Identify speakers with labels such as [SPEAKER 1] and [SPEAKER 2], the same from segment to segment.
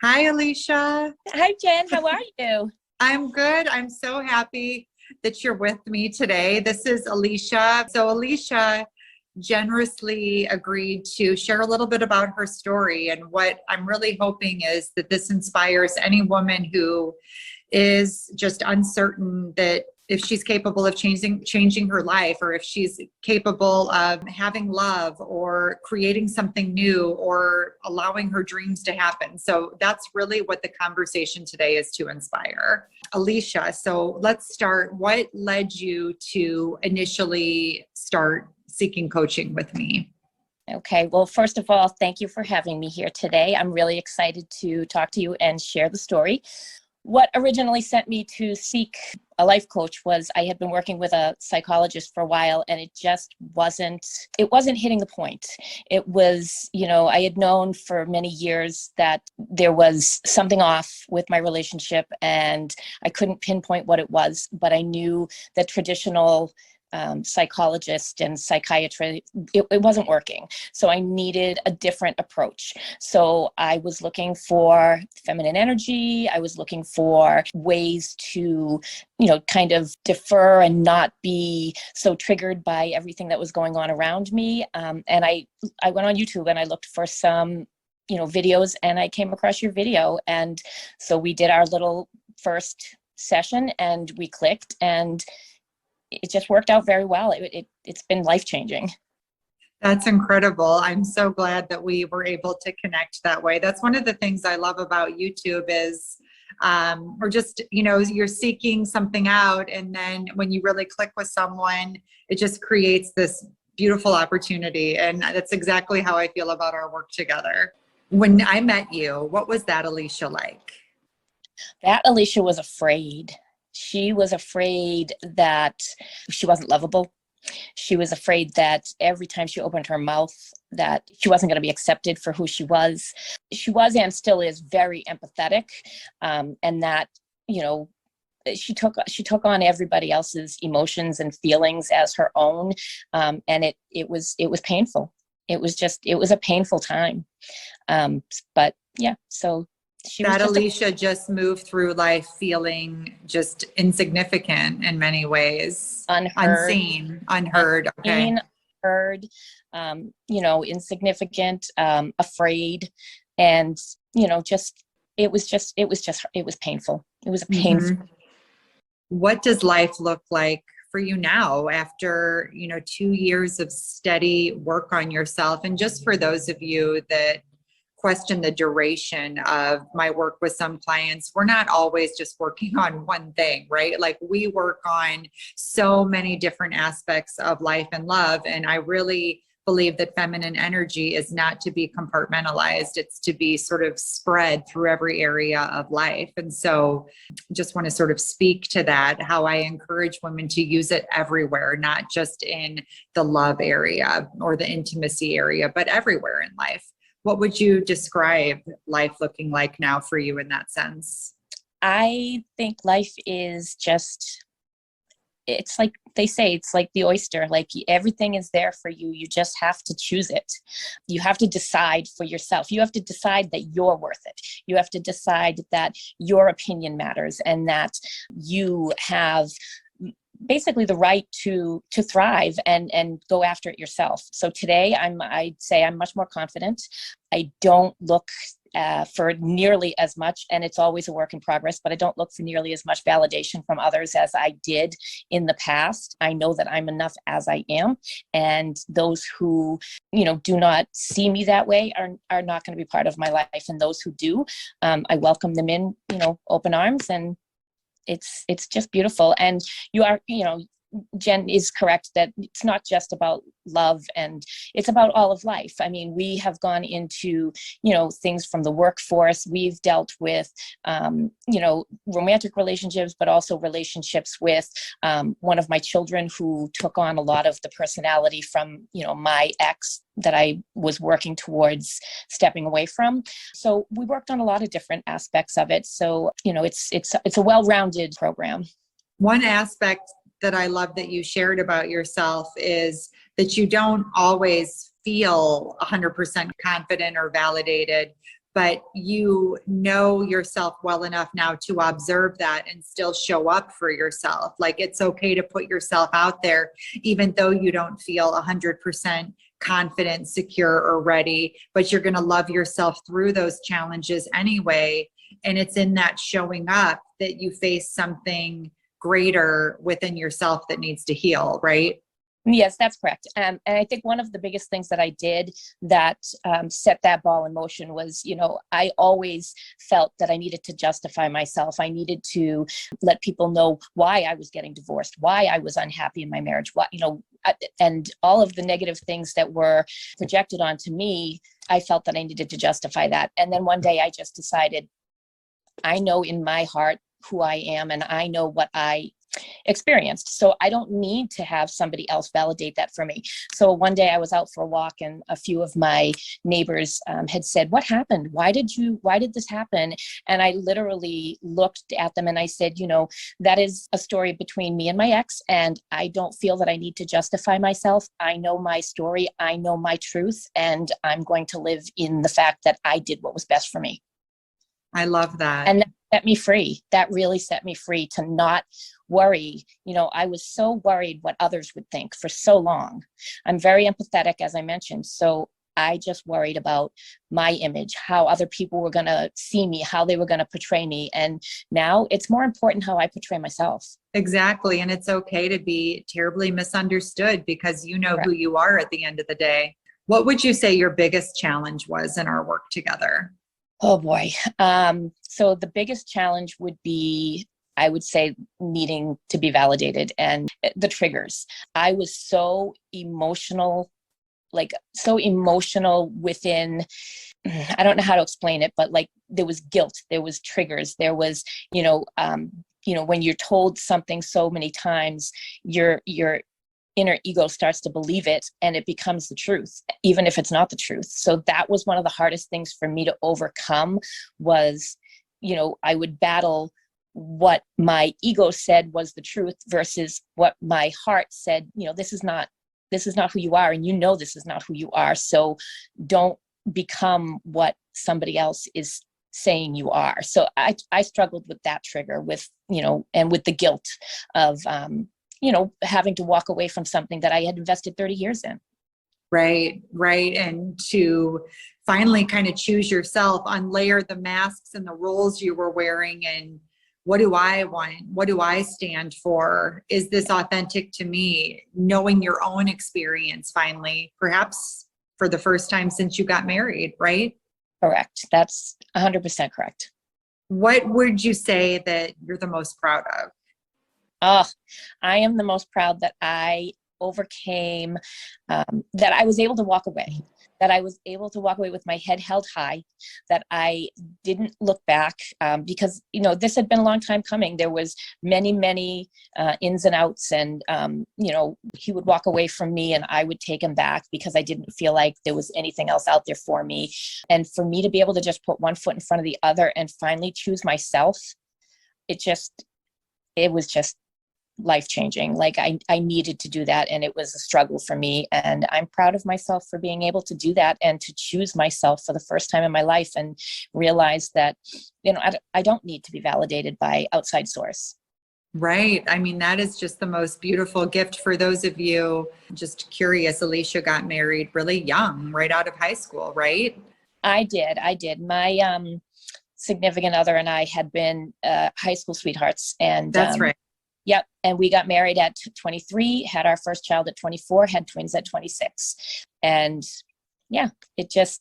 [SPEAKER 1] Hi, Alicia.
[SPEAKER 2] Hi, Jen. How are you?
[SPEAKER 1] I'm good. I'm so happy that you're with me today. This is Alicia. So, Alicia generously agreed to share a little bit about her story. And what I'm really hoping is that this inspires any woman who is just uncertain that if she's capable of changing her life, or if she's capable of having love or creating something new or allowing her dreams to happen. So that's really what the conversation today is, to inspire. Alycia, so let's start. What led you to initially start seeking coaching with me?
[SPEAKER 2] Okay. Well, first of all, thank you for having me here today. I'm really excited to talk to you and share the story. What originally sent me to seek a life coach was I had been working with a psychologist for a while, and it wasn't hitting the point. It was, I had known for many years that there was something off with my relationship, and I couldn't pinpoint what it was, but I knew that traditional psychologist and psychiatry, it wasn't working. So I needed a different approach. So I was looking for feminine energy. I was looking for ways to, kind of defer and not be so triggered by everything that was going on around me. And I went on YouTube and I looked for some videos, and I came across your video. And so we did our little first session and we clicked, and it just worked out very well. It's been life-changing.
[SPEAKER 1] That's incredible. I'm so glad that we were able to connect that way. That's one of the things I love about YouTube is, or just, you're seeking something out. And then when you really click with someone, it just creates this beautiful opportunity. And that's exactly how I feel about our work together. When I met you, what was that Alycia like?
[SPEAKER 2] That Alycia was afraid. She was afraid that she wasn't lovable. She was afraid that every time she opened her mouth, that she wasn't going to be accepted for who she was. She was and still is very empathetic, and that she took on everybody else's emotions and feelings as her own, and it was painful. It was a painful time, but yeah. So she was
[SPEAKER 1] That
[SPEAKER 2] just
[SPEAKER 1] Alycia just moved through life feeling just insignificant in many ways,
[SPEAKER 2] unheard.
[SPEAKER 1] unseen, unheard. Okay.
[SPEAKER 2] Unseen, heard, insignificant, afraid, and it was painful. It was a painful.
[SPEAKER 1] Mhm. What does life look like for you now after 2 years of steady work on yourself? And just for those of you that question the duration of my work with some clients, we're not always just working on one thing, right? Like, we work on so many different aspects of life and love. And I really believe that feminine energy is not to be compartmentalized. It's to be sort of spread through every area of life. And so just want to sort of speak to that, how I encourage women to use it everywhere, not just in the love area or the intimacy area, but everywhere in life. What would you describe life looking like now for you in that sense?
[SPEAKER 2] I think life is just, it's like they say, it's like the oyster. Like, everything is there for you. You just have to choose it. You have to decide for yourself. You have to decide that you're worth it. You have to decide that your opinion matters, and that you have basically the right to thrive and go after it yourself. So today I'd say I'm much more confident. I don't look for nearly as much, and it's always a work in progress, but I don't look for nearly as much validation from others as I did in the past. I know that I'm enough as I am, and those who, do not see me that way are not going to be part of my life. And those who do, I welcome them in, open arms, and it's just beautiful. And you are, Jen is correct that it's not just about love, and it's about all of life. I mean, we have gone into, things from the workforce. We've dealt with, romantic relationships, but also relationships with one of my children who took on a lot of the personality from, my ex that I was working towards stepping away from. So we worked on a lot of different aspects of it. So, it's a well-rounded program.
[SPEAKER 1] One aspect that I love that you shared about yourself is that you don't always feel 100% confident or validated but you know yourself well enough now to observe that and still show up for yourself. Like it's okay to put yourself out there, even though you don't feel 100% confident, secure, or ready, but you're going to love yourself through those challenges anyway. And it's in that showing up that you face something greater within yourself that needs to heal, right?
[SPEAKER 2] Yes, that's correct. And I think one of the biggest things that I did that set that ball in motion was, I always felt that I needed to justify myself. I needed to let people know why I was getting divorced, why I was unhappy in my marriage, and all of the negative things that were projected onto me. I felt that I needed to justify that. And then one day I just decided, I know in my heart who I am, and I know what I experienced. So I don't need to have somebody else validate that for me. So one day I was out for a walk, and a few of my neighbors had said, "What happened? Why did this happen?" And I literally looked at them and I said, that is a story between me and my ex, and I don't feel that I need to justify myself. I know my story. I know my truth, and I'm going to live in the fact that I did what was best for me.
[SPEAKER 1] I love that.
[SPEAKER 2] And that set me free. That really set me free to not worry. I was so worried what others would think for so long. I'm very empathetic, as I mentioned. So I just worried about my image, how other people were going to see me, how they were going to portray me. And now it's more important how I portray myself.
[SPEAKER 1] Exactly. And it's okay to be terribly misunderstood because you know
[SPEAKER 2] Correct.
[SPEAKER 1] who you are at the end of the day. What would you say your biggest challenge was in our work together?
[SPEAKER 2] Oh boy. So the biggest challenge would be, I would say, needing to be validated and the triggers. I was so emotional within, I don't know how to explain it, but there was guilt, there was triggers, there was, when you're told something so many times, your inner ego starts to believe it and it becomes the truth, even if it's not the truth. So that was one of the hardest things for me to overcome was, I would battle what my ego said was the truth versus what my heart said, this is not who you are. And this is not who you are. So don't become what somebody else is saying you are. So I struggled with that trigger with, and with the guilt of, having to walk away from something that I had invested 30 years in.
[SPEAKER 1] Right. And to finally kind of choose yourself, unlayer the masks and the roles you were wearing, and what do I want? What do I stand for? Is this authentic to me? Knowing your own experience finally, perhaps for the first time since you got married, right?
[SPEAKER 2] Correct. That's 100% correct.
[SPEAKER 1] What would you say that you're the most proud of?
[SPEAKER 2] Oh, I am the most proud that I overcame, that I was able to walk away, with my head held high, that I didn't look back, because, this had been a long time coming. There was many, many ins and outs, and, he would walk away from me and I would take him back because I didn't feel like there was anything else out there for me. And for me to be able to just put one foot in front of the other and finally choose myself, it was just life-changing. I needed to do that, and it was a struggle for me, and I'm proud of myself for being able to do that and to choose myself for the first time in my life and realize that I don't need to be validated by outside source.
[SPEAKER 1] Right. I mean, that is just the most beautiful gift for those of you. Just curious, Alycia got married really young, right out of high school, right?
[SPEAKER 2] I did. My significant other and I had been high school sweethearts, and
[SPEAKER 1] That's right.
[SPEAKER 2] yep. And we got married at 23, had our first child at 24, had twins at 26. And yeah,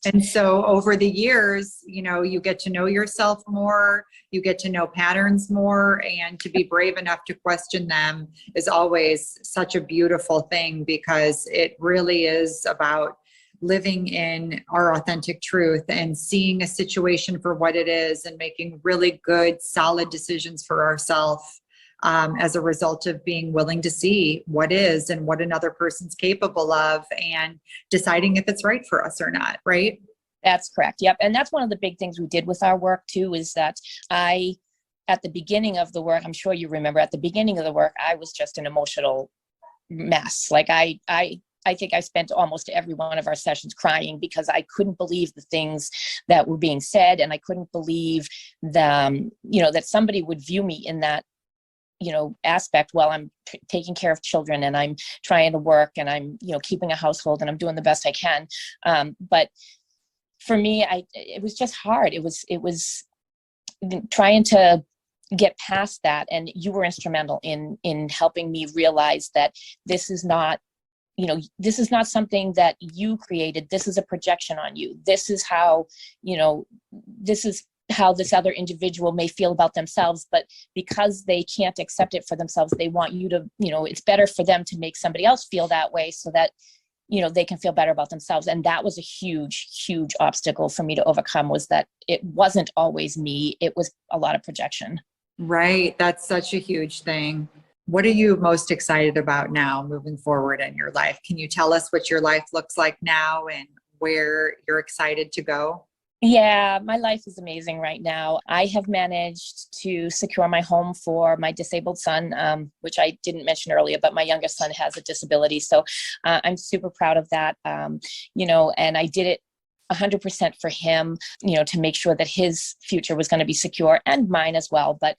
[SPEAKER 1] And so over the years, you get to know yourself more, you get to know patterns more, and to be brave enough to question them is always such a beautiful thing, because it really is about living in our authentic truth and seeing a situation for what it is and making really good, solid decisions for ourselves. As a result of being willing to see what is and what another person's capable of, and deciding if it's right for us or not, right?
[SPEAKER 2] That's correct. Yep. And that's one of the big things we did with our work too, is that at the beginning of the work, I'm sure you remember, at the beginning of the work, I was just an emotional mess. I I think I spent almost every one of our sessions crying because I couldn't believe the things that were being said. And I couldn't believe that somebody would view me in that, aspect while I'm taking care of children and I'm trying to work and I'm, keeping a household and I'm doing the best I can. But for me, it was just hard. It was trying to get past that. And you were instrumental in helping me realize that this is not something that you created. This is a projection on you. This is how this other individual may feel about themselves, but because they can't accept it for themselves, they want you to, it's better for them to make somebody else feel that way so that, they can feel better about themselves. And that was a huge, huge obstacle for me to overcome, was that it wasn't always me. It was a lot of projection.
[SPEAKER 1] Right. That's such a huge thing. What are you most excited about now moving forward in your life? Can you tell us what your life looks like now and where you're excited to go?
[SPEAKER 2] Yeah, my life is amazing right now. I have managed to secure my home for my disabled son, which I didn't mention earlier, but my youngest son has a disability. So I'm super proud of that, and I did it 100% for him, to make sure that his future was going to be secure and mine as well. But,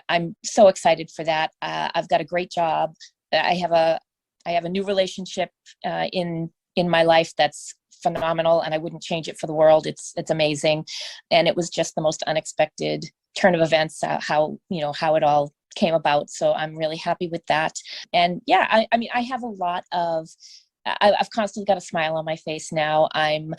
[SPEAKER 2] I'm so excited for that. I've got a great job. I have a new relationship in my life that's phenomenal, and I wouldn't change it for the world. It's amazing. And it was just the most unexpected turn of events, how it all came about. So I'm really happy with that. And yeah, I have a lot of, I've constantly got a smile on my face now. I'm,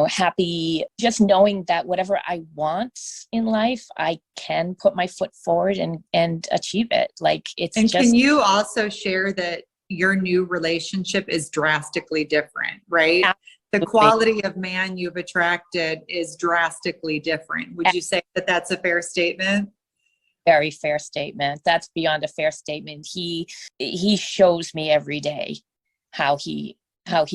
[SPEAKER 2] happy just knowing that whatever I want in life, I can put my foot forward and achieve it. Like
[SPEAKER 1] And can you also share that your new relationship is drastically different, right?
[SPEAKER 2] Absolutely.
[SPEAKER 1] The quality of man you've attracted is drastically different. Would you say that that's a fair statement?
[SPEAKER 2] Very fair statement. That's beyond a fair statement. He shows me every day how he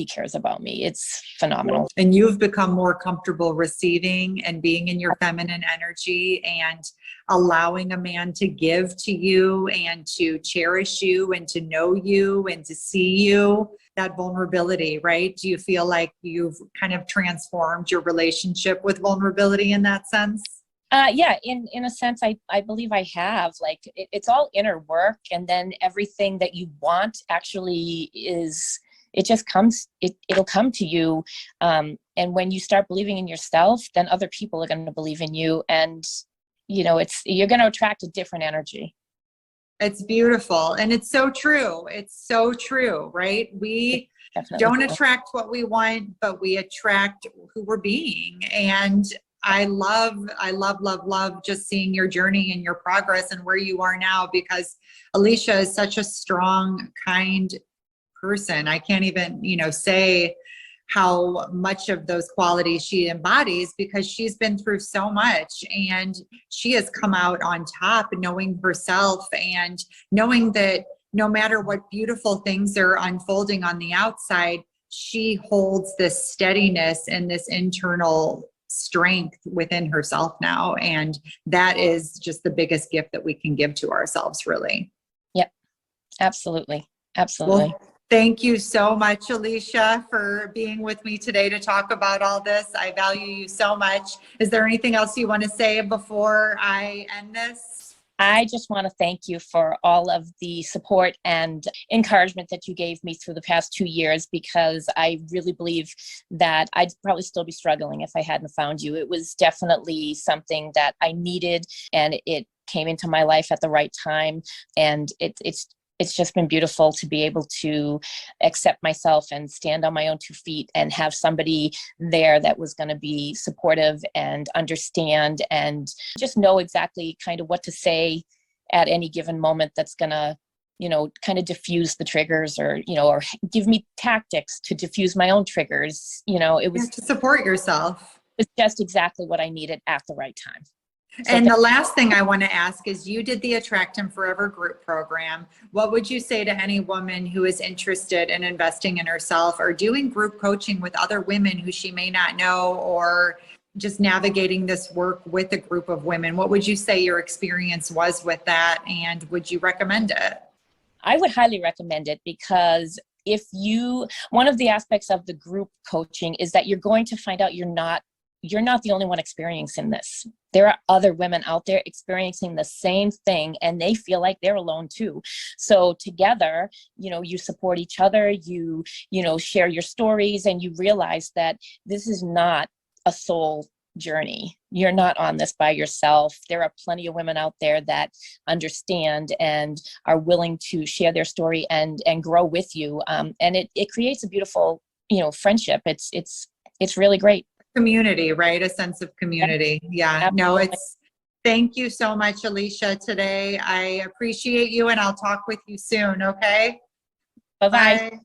[SPEAKER 2] cares about me. It's phenomenal.
[SPEAKER 1] And you've become more comfortable receiving and being in your feminine energy and allowing a man to give to you and to cherish you and to know you and to see you. That vulnerability, right? Do you feel like you've kind of transformed your relationship with vulnerability in that sense?
[SPEAKER 2] Yeah, in a sense, I believe I have. Like it's all inner work, and then everything that you want actually is. It just comes. It'll come to you, and when you start believing in yourself, then other people are going to believe in you, and you're going to attract a different energy.
[SPEAKER 1] It's beautiful. And it's so true. It's so true, right? We don't attract what we want, but we attract who we're being. And I love just seeing your journey and your progress and where you are now, because Alycia is such a strong, kind person. I can't even, say how much of those qualities she embodies, because she's been through so much and she has come out on top, knowing herself and knowing that no matter what beautiful things are unfolding on the outside, she holds this steadiness and this internal strength within herself now. And that is just the biggest gift that we can give to ourselves, really.
[SPEAKER 2] Yep. Absolutely. Absolutely.
[SPEAKER 1] Well, thank you so much, Alycia, for being with me today to talk about all this. I value you so much. Is there anything else you want to say before I end this?
[SPEAKER 2] I just want to thank you for all of the support and encouragement that you gave me through the past 2 years, because I really believe that I'd probably still be struggling if I hadn't found you. It was definitely something that I needed, and it came into my life at the right time. And it's just been beautiful to be able to accept myself and stand on my own 2 feet and have somebody there that was going to be supportive and understand and just know exactly kind of what to say at any given moment that's going to, kind of diffuse the triggers or give me tactics to diffuse my own triggers. It was
[SPEAKER 1] to support yourself.
[SPEAKER 2] It's just exactly what I needed at the right time.
[SPEAKER 1] And the last thing I want to ask is, you did the Attract Him Forever group program. What would you say to any woman who is interested in investing in herself or doing group coaching with other women who she may not know, or just navigating this work with a group of women? What would you say your experience was with that, and would you recommend it?
[SPEAKER 2] I would highly recommend it, because one of the aspects of the group coaching is that you're going to find out you're not the only one experiencing this. There are other women out there experiencing the same thing, and they feel like they're alone too. So together, you support each other, you share your stories, and you realize that this is not a sole journey. You're not on this by yourself. There are plenty of women out there that understand and are willing to share their story and grow with you. And it creates a beautiful, friendship. It's really great.
[SPEAKER 1] Community, right? A sense of community. Yeah.
[SPEAKER 2] Absolutely.
[SPEAKER 1] No, thank you so much, Alycia, today. I appreciate you, and I'll talk with you soon. Okay.
[SPEAKER 2] Bye-bye.
[SPEAKER 1] Bye.